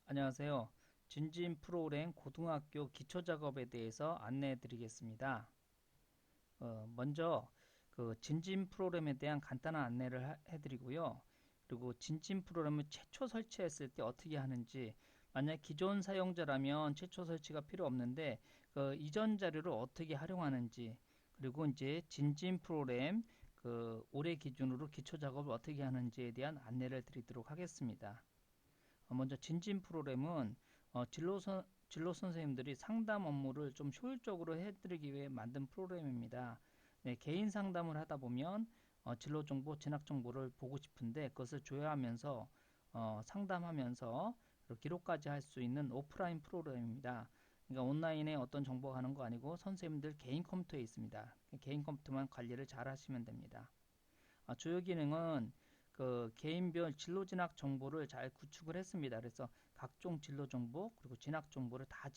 안녕하세요. 진진 프로그램 고등학교 기초작업에 대해서 안내해 드리겠습니다. 먼저 진진 프로그램에 대한 간단한 안내를 해드리고요. 그리고 진진 프로그램을 최초 설치했을 때 어떻게 하는지, 만약 기존 사용자라면 최초 설치가 필요 없는데 그 이전 자료를 어떻게 활용하는지, 그리고 이제 진진 프로그램 올해 기준으로 기초작업을 어떻게 하는지에 대한 안내를 드리도록 하겠습니다. 먼저 진진 프로그램은 진로 선생님들이 상담 업무를 좀 효율적으로 해드리기 위해 만든 프로그램입니다. 네, 개인 상담을 하다 보면 진로 정보, 진학 정보를 보고 싶은데 그것을 조회하면서 상담하면서 기록까지 할 수 있는 오프라인 프로그램입니다. 그러니까 온라인에 어떤 정보가 가는 거 아니고 선생님들 개인 컴퓨터에 있습니다. 개인 컴퓨터만 관리를 잘 하시면 됩니다. 주요 기능은 개인별 진로 진학 정보를 잘 구축을 했습니다. 그래서 각종 진로 정보 그리고 진학 정보를 다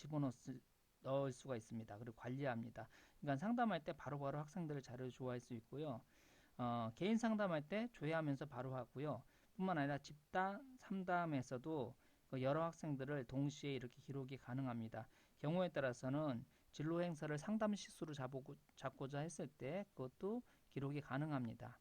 넣을 수가 있습니다. 그리고 관리합니다. 그러니까 상담할 때 바로바로 학생들의 자료를 조회할 수 있고요. 개인 상담할 때 조회하면서 바로 하고요. 뿐만 아니라 집단 상담에서도 여러 학생들을 동시에 이렇게 기록이 가능합니다. 경우에 따라서는 진로 행사를 상담 실수로 잡고자 했을 때 그것도 기록이 가능합니다.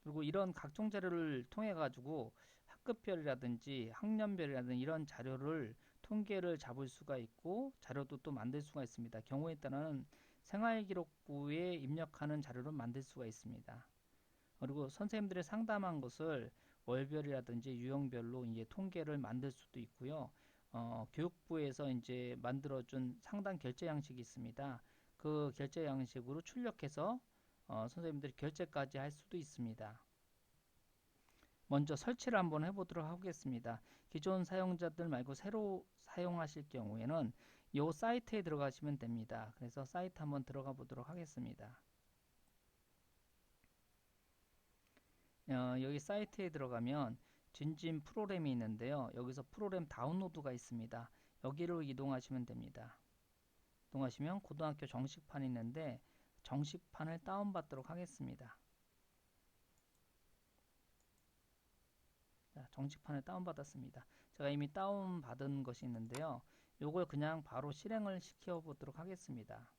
그리고 이런 각종 자료를 통해 가지고 학급별이라든지 학년별이라든지 이런 자료를 통계를 잡을 수가 있고 자료도 또 만들 수가 있습니다. 경우에 따라는 생활기록부에 입력하는 자료를 만들 수가 있습니다. 그리고 선생님들이 상담한 것을 월별이라든지 유형별로 이제 통계를 만들 수도 있고요. 교육부에서 이제 만들어준 상담 결제 양식이 있습니다. 그 결제 양식으로 출력해서 선생님들이 결제까지 할 수도 있습니다. 먼저 설치를 한번 해보도록 하겠습니다. 기존 사용자들 말고 새로 사용하실 경우에는 이 사이트에 들어가시면 됩니다. 그래서 사이트 한번 들어가 보도록 하겠습니다. 여기 사이트에 들어가면 진진 프로그램이 있는데요. 여기서 프로그램 다운로드가 있습니다. 여기로 이동하시면 됩니다. 이동하시면 고등학교 정식판이 있는데 정식판을 다운받도록 하겠습니다. 자, 정식판을 다운받았습니다. 제가 이미 다운받은 것이 있는데요. 요걸 그냥 바로 실행을 시켜 보도록 하겠습니다.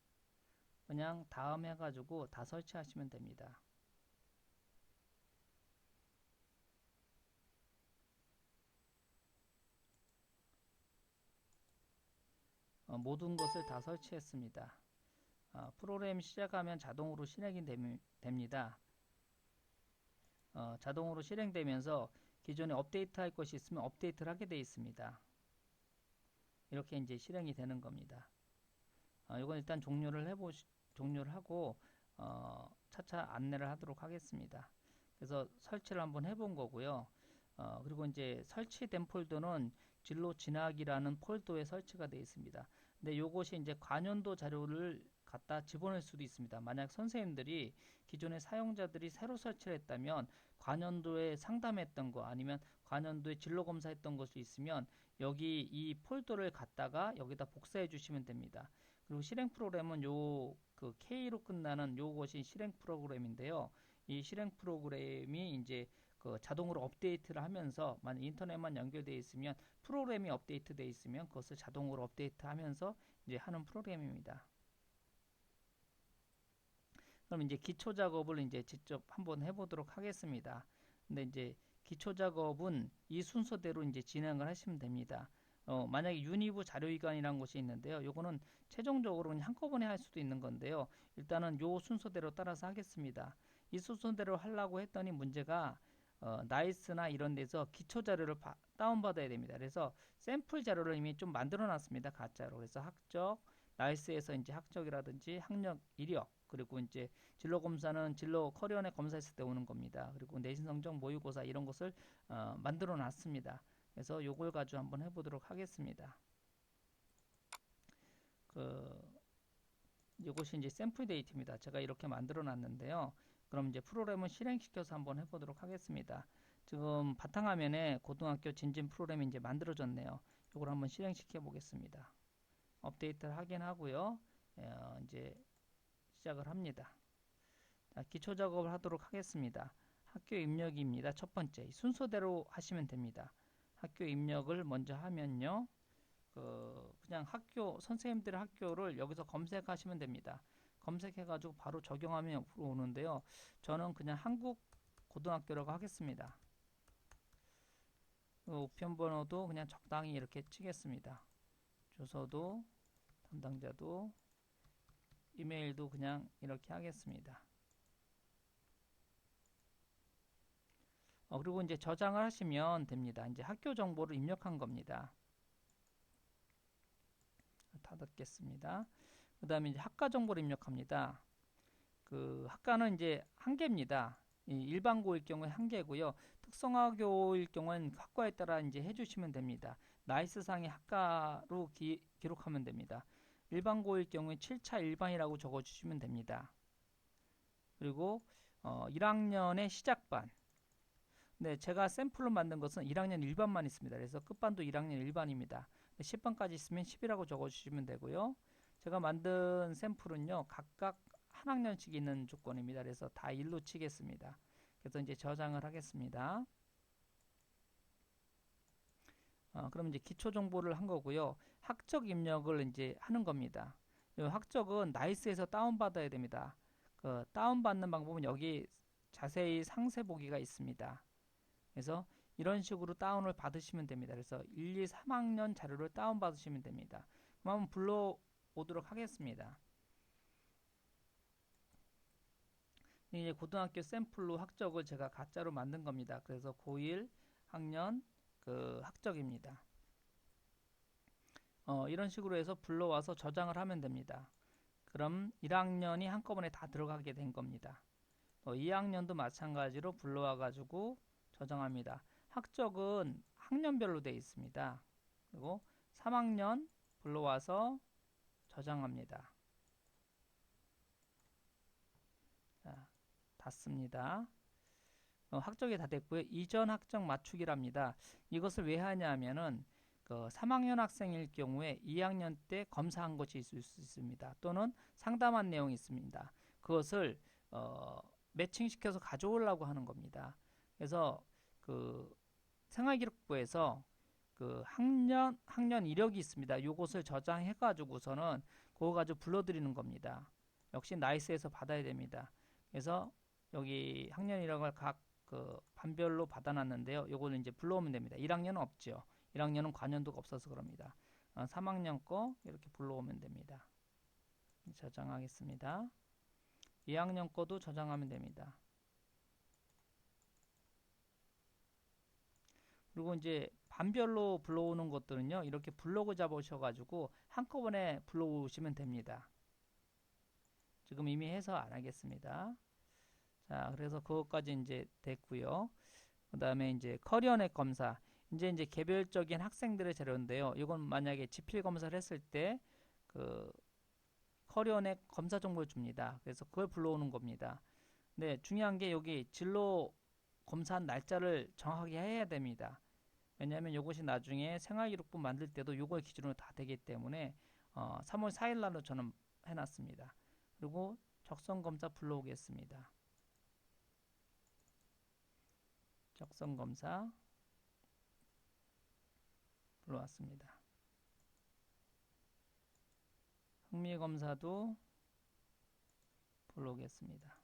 그냥 다음 해가지고 다 설치하시면 됩니다. 모든 것을 다 설치했습니다. 프로그램 시작하면 자동으로 실행이 됩니다. 자동으로 실행되면서 기존에 업데이트 할 것이 있으면 업데이트를 하게 되어 있습니다. 이렇게 이제 실행이 되는 겁니다. 이건 일단 종료를 하고 차차 안내를 하도록 하겠습니다. 그래서 설치를 한번 해본 거고요. 그리고 이제 설치된 폴더는 진로 진학이라는 폴더에 설치가 되어 있습니다. 근데 이것이 이제 관연도 자료를 갖다 집어넣을 수도 있습니다. 만약 선생님들이 기존의 사용자들이 새로 설치를 했다면 관연도에 상담했던 거 아니면 관연도에 진로 검사했던 것이 있으면 여기 이 폴더를 갖다가 여기다 복사해 주시면 됩니다. 그리고 실행 프로그램은 K로 끝나는 요것이 실행 프로그램인데요. 이 실행 프로그램이 이제 자동으로 업데이트를 하면서 만약 인터넷만 연결되어 있으면 프로그램이 업데이트되어 있으면 그것을 자동으로 업데이트하면서 이제 하는 프로그램입니다. 그럼 이제 기초 작업을 이제 직접 한번 해보도록 하겠습니다. 근데 이제 기초 작업은 이 순서대로 이제 진행을 하시면 됩니다. 만약에 유니브 자료기관이라는 것이 있는데요. 요거는 최종적으로 그냥 한꺼번에 할 수도 있는 건데요. 일단은 요 순서대로 따라서 하겠습니다. 이 순서대로 하려고 했더니 문제가 나이스나 이런 데서 기초 자료를 다운받아야 됩니다. 그래서 샘플 자료를 이미 좀 만들어 놨습니다. 가짜로. 그래서 학적, 나이스에서 이제 학적이라든지 학력, 이력, 그리고 이제 진로 검사는 진로 커리어넷 검사했을 때 오는 겁니다. 그리고 내신 성적, 모의고사 이런 것을 만들어 놨습니다. 그래서 요걸 가지고 한번 해보도록 하겠습니다. 이것이 이제 샘플 데이터입니다. 제가 이렇게 만들어 놨는데요. 그럼 이제 프로그램을 실행시켜서 한번 해보도록 하겠습니다. 지금 바탕화면에 고등학교 진진 프로그램이 이제 만들어졌네요. 이걸 한번 실행시켜 보겠습니다. 업데이트를 하긴 하고요. 이제 시작을 합니다. 자, 기초 작업을 하도록 하겠습니다. 학교 입력입니다. 첫 번째 순서대로 하시면 됩니다. 학교 입력을 먼저 하면요. 그냥 학교, 선생님들의 학교를 여기서 검색하시면 됩니다. 검색해가지고 바로 적용하면 옆으로 오는데요. 저는 그냥 한국 고등학교라고 하겠습니다. 우편번호도 그냥 적당히 이렇게 치겠습니다. 주소도, 담당자도, 이메일도 그냥 이렇게 하겠습니다. 그리고 이제 저장을 하시면 됩니다. 이제 학교 정보를 입력한 겁니다. 닫았겠습니다. 그 다음에 이제 학과 정보를 입력합니다. 그 학과는 이제 한 개입니다. 일반고일 경우에 한 개고요. 특성화고일 경우는 학과에 따라 이제 해주시면 됩니다. 나이스상의 학과로 기록하면 됩니다. 일반고일 경우에 7차 일반이라고 적어주시면 됩니다. 그리고 1학년의 시작반. 네, 제가 샘플로 만든 것은 1학년 1반만 있습니다. 그래서 끝반도 1학년 1반입니다. 10반까지 있으면 10이라고 적어주시면 되고요. 제가 만든 샘플은요, 각각 한 학년씩 있는 조건입니다. 그래서 다 1로 치겠습니다. 그래서 이제 저장을 하겠습니다. 그럼 이제 기초 정보를 한 거고요. 학적 입력을 이제 하는 겁니다. 이 학적은 나이스에서 다운받아야 됩니다. 그 다운받는 방법은 여기 자세히 상세 보기가 있습니다. 그래서 이런 식으로 다운을 받으시면 됩니다. 그래서 1, 2, 3학년 자료를 다운받으시면 됩니다. 그럼 한번 불러오도록 하겠습니다. 이제 고등학교 샘플로 학적을 제가 가짜로 만든 겁니다. 그래서 고1 학년 그 학적입니다. 이런 식으로 해서 불러와서 저장을 하면 됩니다. 그럼 1학년이 한꺼번에 다 들어가게 된 겁니다. 2학년도 마찬가지로 불러와 가지고 저장합니다. 학적은 학년별로 되어 있습니다. 그리고 3학년 불러와서 저장합니다. 자, 닫습니다. 학적이 다 됐고요. 이전 학적 맞추기랍니다. 이것을 왜 하냐면은 그 3학년 학생일 경우에 2학년 때 검사한 것이 있을 수 있습니다. 또는 상담한 내용이 있습니다. 그것을 매칭시켜서 가져오려고 하는 겁니다. 그래서 그 생활기록부에서 그 학년 이력이 있습니다. 요것을 저장해 가지고서는 그거 가지고 불러드리는 겁니다. 역시 나이스에서 받아야 됩니다. 그래서 여기 학년 이력을 각 그 반별로 받아놨는데요. 요거는 이제 불러오면 됩니다. 1학년은 없죠. 1학년은 관연도가 없어서 그럽니다. 3학년 거 이렇게 불러오면 됩니다. 저장하겠습니다. 2학년 거도 저장하면 됩니다. 그리고 이제 반별로 불러오는 것들은요, 이렇게 블로그 잡으셔가지고 한꺼번에 불러오시면 됩니다. 지금 이미 해서 안 하겠습니다. 자, 그래서 그것까지 이제 됐고요. 그 다음에 이제 커리어넷 검사. 이제 개별적인 학생들의 자료인데요. 이건 만약에 지필 검사를 했을 때 그 커리어넷 검사 정보를 줍니다. 그래서 그걸 불러오는 겁니다. 네, 중요한 게 여기 진로 검사한 날짜를 정확하게 해야 됩니다. 왜냐하면 이것이 나중에 생활기록부 만들 때도 이걸 기준으로 다 되기 때문에 3월 4일 날로 저는 해놨습니다. 그리고 적성검사 불러오겠습니다. 적성검사 불러왔습니다. 흥미검사도 불러오겠습니다.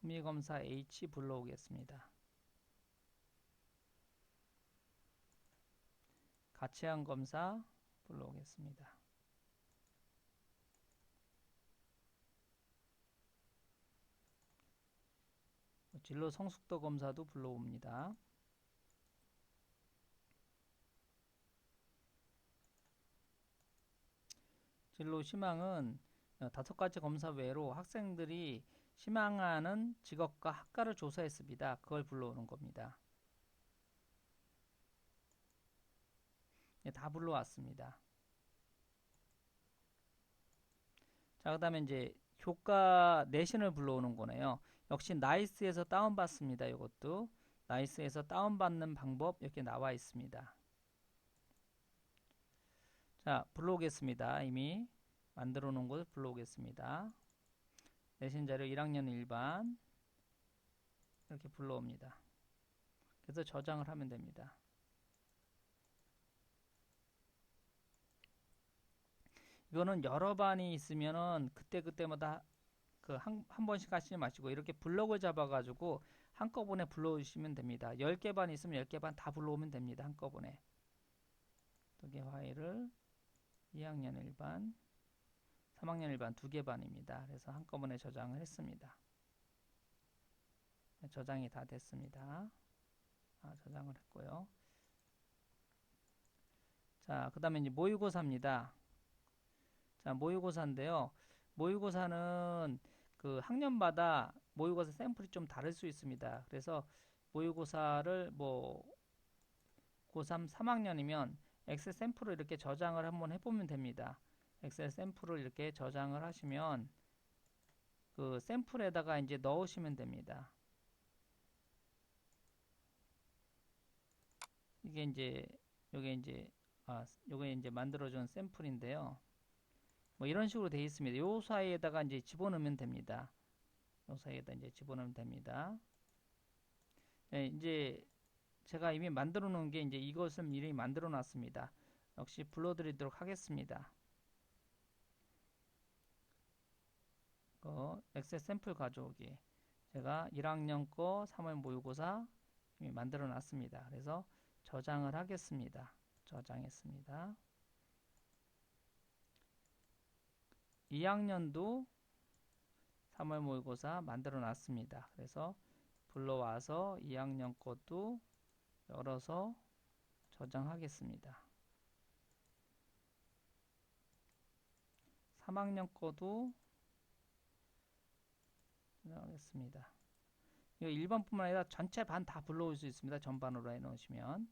흥미검사 H 불러오겠습니다. 가치한 검사 불러오겠습니다. 진로 성숙도 검사도 불러옵니다. 진로 희망은 5가지 검사 외로 학생들이 희망하는 직업과 학과를 조사했습니다. 그걸 불러오는 겁니다. 네, 다 불러왔습니다. 자, 그 다음에 이제 교과 내신을 불러오는 거네요. 역시 나이스에서 다운받습니다. 이것도 나이스에서 다운받는 방법 이렇게 나와 있습니다. 자, 불러오겠습니다. 이미 만들어 놓은 것을 불러오겠습니다. 내신 자료 1학년 1반 이렇게 불러옵니다. 그래서 저장을 하면 됩니다. 이거는 여러 반이 있으면은 그때그때마다 한 번씩 하시지 마시고 이렇게 블럭을 잡아가지고 한꺼번에 불러주시면 됩니다. 10개 반 있으면 10개 반 다 불러오면 됩니다. 한꺼번에. 두 개 파일을 2학년 1반, 3학년 1반 2개 반입니다. 그래서 한꺼번에 저장을 했습니다. 저장이 다 됐습니다. 저장을 했고요. 자, 그 다음에 이제 모의고사입니다. 자, 모의고사인데요. 모의고사는 그 학년마다 모의고사 샘플이 좀 다를 수 있습니다. 그래서 모의고사를 뭐 고3 3학년이면 엑셀 샘플을 이렇게 저장을 한번 해보면 됩니다. 엑셀 샘플을 이렇게 저장을 하시면 그 샘플에다가 이제 넣으시면 됩니다. 이게 이제 요게 이제 만들어준 샘플인데요. 뭐 이런 식으로 되어 있습니다. 요 사이에다가 이제 집어넣으면 됩니다. 요 사이에다 이제 집어넣으면 됩니다. 네, 이제 제가 이미 만들어 놓은 게 이제 이것을 미리 만들어 놨습니다. 역시 불러드리도록 하겠습니다. 엑셀 샘플 가져오기. 제가 1학년 거 3월 모의고사 이미 만들어 놨습니다. 그래서 저장을 하겠습니다. 저장했습니다. 2학년도 3월 모의고사 만들어 놨습니다. 그래서 불러와서 2학년 것도 열어서 저장하겠습니다. 3학년 거도 저장하겠습니다. 이거 1번뿐만 아니라 전체 반 다 불러올 수 있습니다. 전반으로 해놓으시면.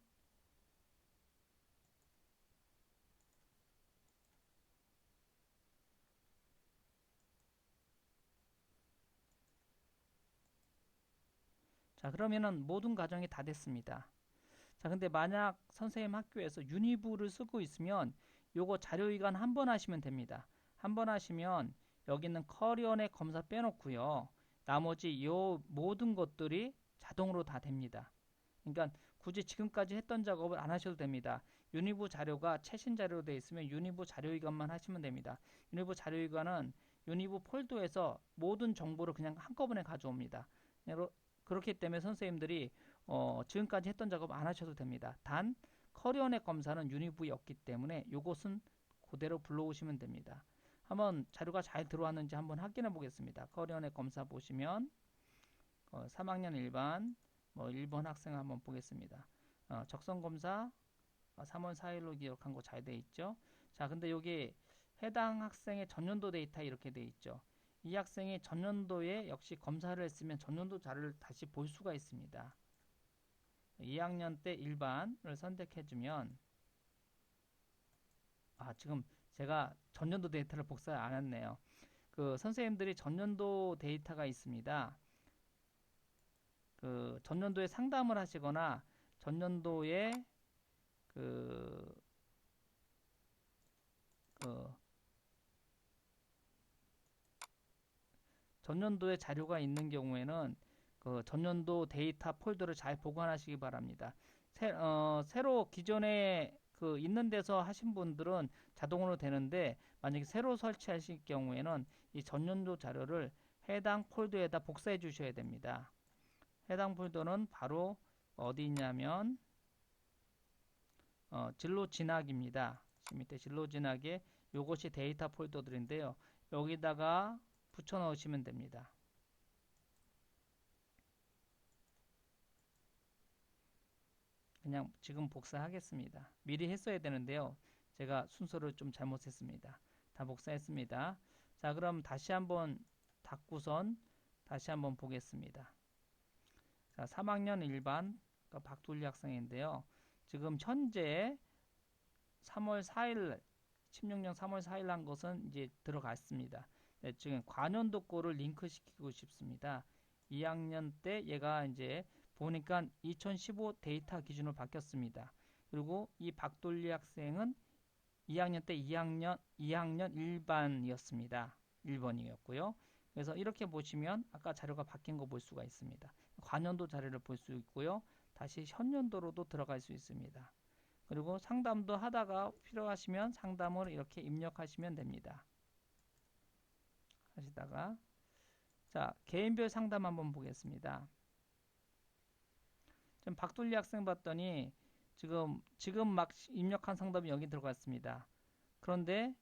자, 그러면은 모든 과정이 다 됐습니다. 자, 근데 만약 선생님 학교에서 유니브를 쓰고 있으면 요거 자료이관 한 번 하시면 됩니다. 한 번 하시면 여기 있는 커리어넷 검사 빼놓고요. 나머지 요 모든 것들이 자동으로 다 됩니다. 그러니까 굳이 지금까지 했던 작업을 안 하셔도 됩니다. 유니브 자료가 최신 자료로 되어 있으면 유니브 자료이관만 하시면 됩니다. 유니브 자료이관은 유니브 폴더에서 모든 정보를 그냥 한꺼번에 가져옵니다. 그렇기 때문에 선생님들이 지금까지 했던 작업 안 하셔도 됩니다. 단 커리어넷 검사는 유니브에 없기 때문에 이것은 그대로 불러오시면 됩니다. 한번 자료가 잘 들어왔는지 한번 확인해 보겠습니다. 커리어넷 검사 보시면 3학년 1반 뭐 1번 학생 한번 보겠습니다. 적성검사 3월 4일로 기억한 거 잘 돼 있죠. 자, 근데 여기 해당 학생의 전년도 데이터 이렇게 돼 있죠. 이 학생이 전년도에 역시 검사를 했으면 전년도 자료를 다시 볼 수가 있습니다. 2학년 때 1반을 선택해주면 지금 제가 전년도 데이터를 복사 안 했네요. 그 선생님들이 전년도 데이터가 있습니다. 그 전년도에 상담을 하시거나 전년도에 그 전년도에 자료가 있는 경우에는 그 전년도 데이터 폴더를 잘 보관하시기 바랍니다. 새로 기존에 그 있는 데서 하신 분들은 자동으로 되는데 만약에 새로 설치하실 경우에는 이 전년도 자료를 해당 폴더에다 복사해 주셔야 됩니다. 해당 폴더는 바로 어디 있냐면 진로 진학입니다. 밑에 진로 진학에 요것이 데이터 폴더들인데요. 여기다가 붙여 넣으시면 됩니다. 그냥 지금 복사하겠습니다. 미리 했어야 되는데요. 제가 순서를 좀 잘못했습니다. 다 복사했습니다. 자, 그럼 다시 한번 닫고선 다시 한번 보겠습니다. 자, 3학년 1반 박돌리 학생인데요. 지금 현재 3월 4일 16년 3월 4일 한 것은 이제 들어갔습니다. 네, 지금 관연도 거를 링크시키고 싶습니다. 2학년 때 얘가 이제 보니까 2015 데이터 기준으로 바뀌었습니다. 그리고 이 박돌리 학생은 2학년 때 2학년 1반이었습니다. 1번이었고요. 그래서 이렇게 보시면 아까 자료가 바뀐 거 볼 수가 있습니다. 과년도 자료를 볼 수 있고요. 다시 현년도로도 들어갈 수 있습니다. 그리고 상담도 하다가 필요하시면 상담을 이렇게 입력하시면 됩니다. 하시다가 자, 개인별 상담 한번 보겠습니다. 좀 박돌리 학생 봤더니 지금 막 입력한 상담이 여기 들어갔습니다. 그런데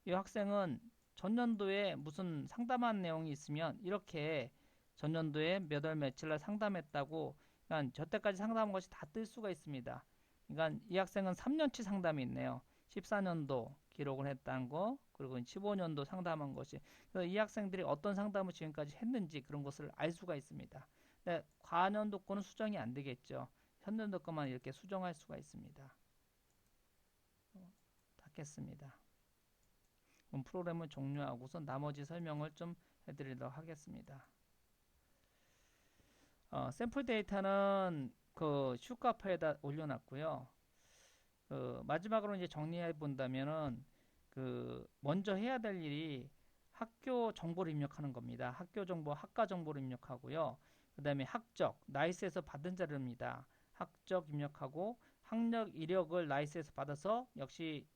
이 학생은 전년도에 무슨 상담한 내용이 있으면 이렇게 전년도에 몇 월 며칠 날 상담했다고 그러니까 저때까지 상담한 것이 다 뜰 수가 있습니다. 그러니까 이 학생은 3년치 상담이 있네요. 14년도 기록을 했다는 거 그리고 15년도 상담한 것이 그래서 이 학생들이 어떤 상담을 지금까지 했는지 그런 것을 알 수가 있습니다. 근데 과년도 거는 수정이 안 되겠죠. 현년도 것만 이렇게 수정할 수가 있습니다. 닫겠습니다. 그럼 프로그램을 종료하고서 나머지 설명을 좀 해드리도록 하겠습니다. 샘플 데이터는 그 슈카파에다 올려놨고요. 마지막으로 이제 정리해 본다면은 먼저 해야 될 일이 학교 정보를 입력하는 겁니다. 학교 정보, 학과 정보를 입력하고요. 그 다음에 학적, 나이스에서 받은 자료입니다. 학적 입력하고 학력 이력을 나이스에서 받아서 역시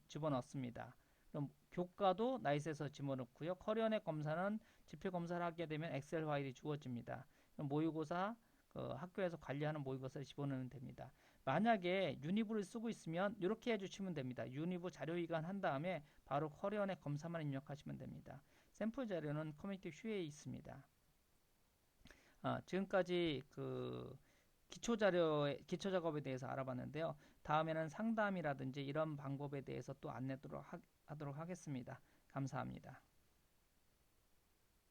집어넣습니다. 그럼 교과도 나이스에서 집어넣고요. 커리어넷 검사는 지표 검사를 하게 되면 엑셀 파일이 주어집니다. 그럼 모의고사 학교에서 관리하는 모의고사를 집어넣으면 됩니다. 만약에 유니브를 쓰고 있으면 이렇게 해주시면 됩니다. 유니브 자료이관 한 다음에 바로 커리어넷 검사만 입력하시면 됩니다. 샘플 자료는 커뮤니티 슈에 있습니다. 지금까지 기초 작업에 대해서 알아봤는데요. 다음에는 상담이라든지 이런 방법에 대해서 또 안내하도록 하겠습니다. 감사합니다.